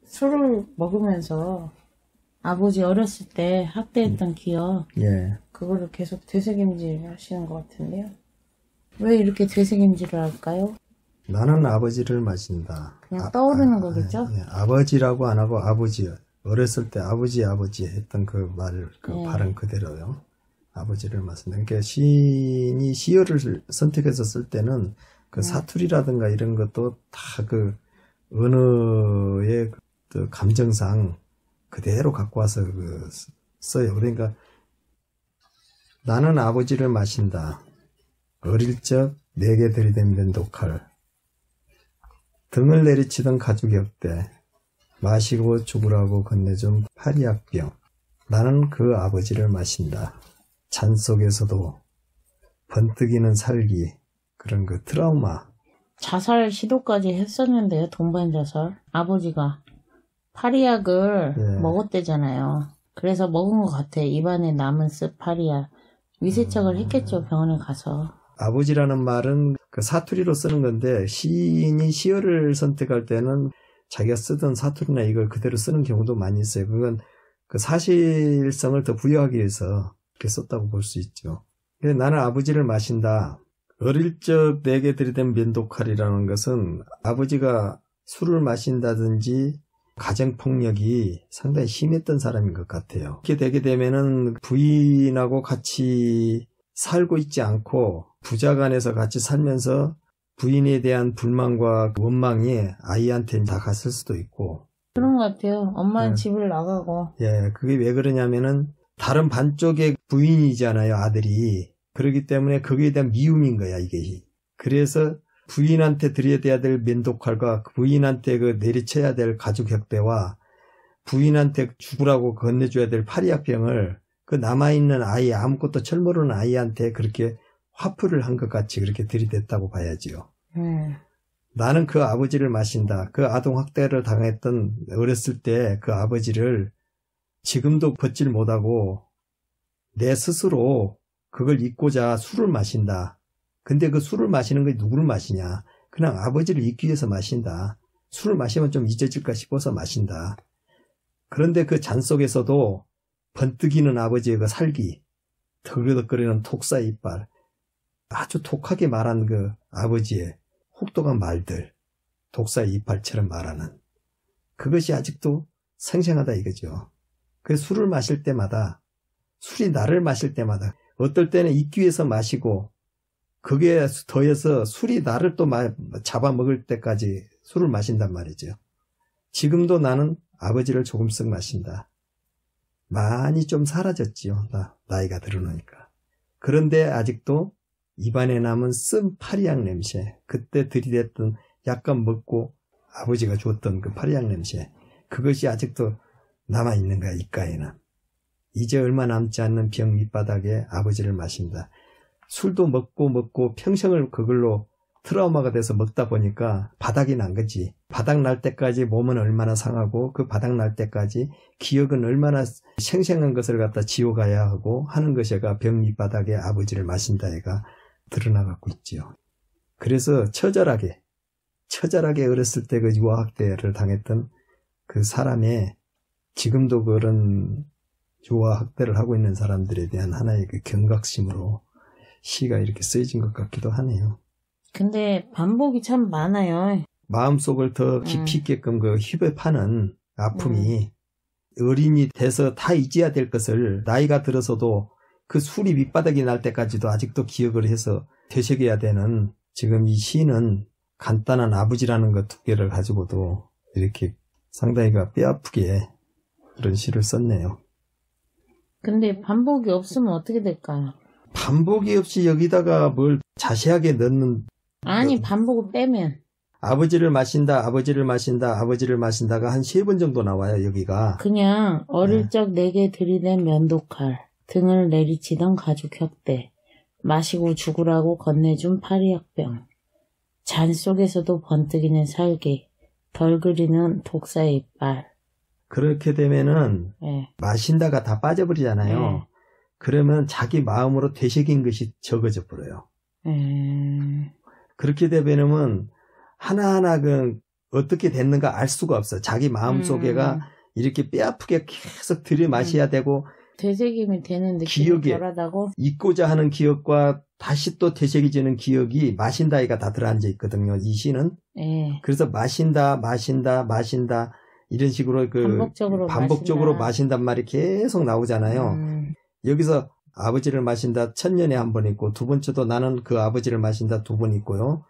술을 먹으면서 아버지 어렸을 때 학대했던 기억, 예. 그거를 계속 되새김질 하시는 것 같은데요. 왜 이렇게 되새김질을 할까요? 나는 아버지를 마신다. 그냥 떠오르는 거겠죠? 예. 아버지라고 안 하고 아버지. 어렸을 때 아버지 했던 그 말, 그 발음 그대로요. 아버지를 마신다. 그러니까 시인이 시어를 선택해서 쓸 때는 그 사투리라든가 이런 것도 다 그 언어의 그 감정상 그대로 갖고 와서 그 써요. 그러니까 나는 아버지를 마신다. 어릴 적 내게 들이댄 면도칼. 등을 내리치던 가죽 역대. 마시고 죽으라고 건네준 파리약병. 나는 그 아버지를 마신다. 잔 속에서도 번뜩이는 살기. 그런 그 트라우마. 자살 시도까지 했었는데요. 동반 자살. 아버지가 파리약을 먹었대잖아요. 그래서 먹은 것 같아. 입안에 남은 쓱 파리약. 위세척을 했겠죠. 병원에 가서. 아버지라는 말은 그 사투리로 쓰는 건데 시인이 시어를 선택할 때는 자기가 쓰던 사투리나 이걸 그대로 쓰는 경우도 많이 있어요. 그건 그 사실성을 더 부여하기 위해서 그렇게 썼다고 볼 수 있죠. 나는 아버지를 마신다. 어릴 적 내게 들이댄 면도칼이라는 것은 아버지가 술을 마신다든지 가정폭력이 상당히 심했던 사람인 것 같아요. 이렇게 되게 되면은 부인하고 같이 살고 있지 않고 부자간에서 같이 살면서 부인에 대한 불만과 원망이 아이한테 다 갔을 수도 있고. 그런 것 같아요. 엄마는 집을 나가고. 예, 그게 왜 그러냐면은 다른 반쪽의 부인이잖아요, 아들이. 그렇기 때문에 거기에 대한 미움인 거야, 이게. 그래서 부인한테 드려야 될 면도칼과 부인한테 그 내리쳐야 될 가죽 혁대와 부인한테 죽으라고 건네줘야 될 파리약병을 그 남아있는 아이, 아무것도 철 모르는 아이한테 그렇게 화풀을 한 것 같이 그렇게 들이댔다고 봐야지요. 나는 그 아버지를 마신다. 그 아동학대를 당했던 어렸을 때 그 아버지를 지금도 벗질 못하고 내 스스로 그걸 잊고자 술을 마신다. 근데 그 술을 마시는 게 누구를 마시냐? 그냥 아버지를 잊기 위해서 마신다. 술을 마시면 좀 잊어질까 싶어서 마신다. 그런데 그 잔 속에서도 번뜩이는 아버지의 그 살기, 덜그덕거리는 톡사 이빨, 아주 독하게 말한 그 아버지의 혹독한 말들, 독사 이빨처럼 말하는 그것이 아직도 생생하다 이거죠. 그 술을 마실 때마다, 술이 나를 마실 때마다 어떨 때는 잊기 위해서 마시고 그게 더해서 술이 나를 또 잡아먹을 때까지 술을 마신단 말이죠. 지금도 나는 아버지를 조금씩 마신다. 많이 좀 사라졌지요. 나이가 들어놓으니까. 그런데 아직도 입안에 남은 쓴 파리약 냄새, 그때 들이댔던 약간 먹고 아버지가 줬던 그 파리약 냄새, 그것이 아직도 남아있는 거야, 입가에는. 이제 얼마 남지 않는 병 밑바닥에 아버지를 마신다. 술도 먹고 평생을 그걸로 트라우마가 돼서 먹다 보니까 바닥이 난 거지. 바닥 날 때까지 몸은 얼마나 상하고 그 바닥 날 때까지 기억은 얼마나 생생한 것을 갖다 지워가야 하고 하는 것이가 병 밑바닥에 아버지를 마신다 애가 드러나갖고 있지요. 그래서 처절하게 어렸을 때 그 유아학대를 당했던 그 사람의 지금도 그런 유아학대를 하고 있는 사람들에 대한 하나의 그 경각심으로 시가 이렇게 쓰여진 것 같기도 하네요. 근데 반복이 참 많아요. 마음속을 더 깊이 있게끔 그 휘배파는 아픔이 어린이 돼서 다 잊어야 될 것을 나이가 들어서도 그 술이 밑바닥이 날 때까지도 아직도 기억을 해서 되새겨야 되는 지금 이 시는 간단한 아버지라는 것 두께를 가지고도 이렇게 상당히 뼈아프게 그런 시를 썼네요. 근데 반복이 없으면 어떻게 될까요? 반복이 없이 여기다가 뭘 자세하게 넣는. 아니, 반복을 빼면. 아버지를 마신다, 아버지를 마신다, 아버지를 마신다가 한 3번 정도 나와요, 여기가. 그냥 어릴 적 내게 들이댄 면도칼, 등을 내리치던 가죽 혁대, 마시고 죽으라고 건네준 파리약병, 잔 속에서도 번뜩이는 살기, 덜 그리는 독사의 이빨. 그렇게 되면은 마신다가 다 빠져버리잖아요. 그러면 자기 마음으로 되새긴 것이 적어져 버려요. 그렇게 되면은 하나하나 그 어떻게 됐는가 알 수가 없어. 자기 마음속에가 이렇게 뼈아프게 계속 들이마셔야 되고 되새김이 되는 느낌이 기억에 덜하다고? 잊고자 하는 기억과 다시 또 되새기지는 기억이 마신다이가 다 들어앉아 있거든요. 이 시는. 예. 그래서 마신다 이런 식으로 반복적으로 마신단 말이 계속 나오잖아요. 여기서 아버지를 마신다 천년에 한 번 있고 두 번째도 나는 그 아버지를 마신다 두 번 있고요.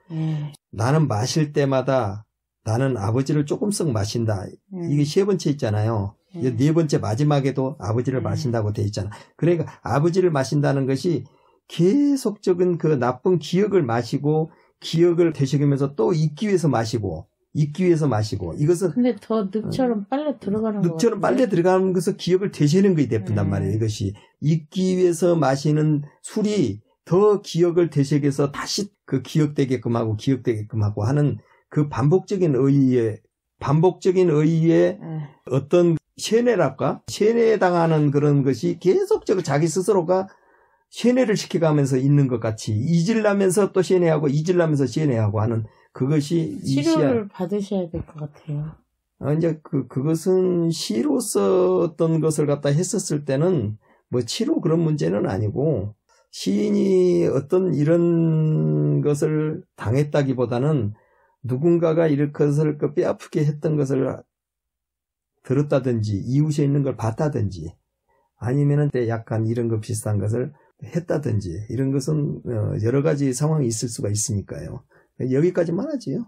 나는 마실 때마다 나는 아버지를 조금씩 마신다. 이게 세 번째 있잖아요. 네 번째 마지막에도 아버지를 마신다고 돼 있잖아. 그러니까 아버지를 마신다는 것이 계속적인 그 나쁜 기억을 마시고 기억을 되새기면서 또 잊기 위해서 마시고 이것은 근데 더 늑처럼 빨려 들어가는 거 늑처럼 빨려 들어가는 것은 기억을 되새는 거에 대푼단 말이에요. 이것이 잊기 위해서 마시는 술이 더 기억을 되새겨서 다시 그 기억되게끔 하고 하는 그 반복적인 의의에 어떤 세뇌당하는 그런 것이 계속적으로 자기 스스로가 세뇌를 시켜가면서 있는 것 같이 잊으려면서 또 세뇌하고 잊으려면서 세뇌하고 하는 그것이 치료를 받으셔야 될 것 같아요. 이제 그것은 시로서 어떤 것을 갖다 했었을 때는 뭐 치료 그런 문제는 아니고 시인이 어떤 이런 것을 당했다기보다는 누군가가 이런 것을 뼈아프게 했던 것을 들었다든지 이웃에 있는 걸 봤다든지 아니면은 약간 이런 거 비슷한 것을 했다든지 이런 것은 여러 가지 상황이 있을 수가 있으니까요. 여기까지만 하지요.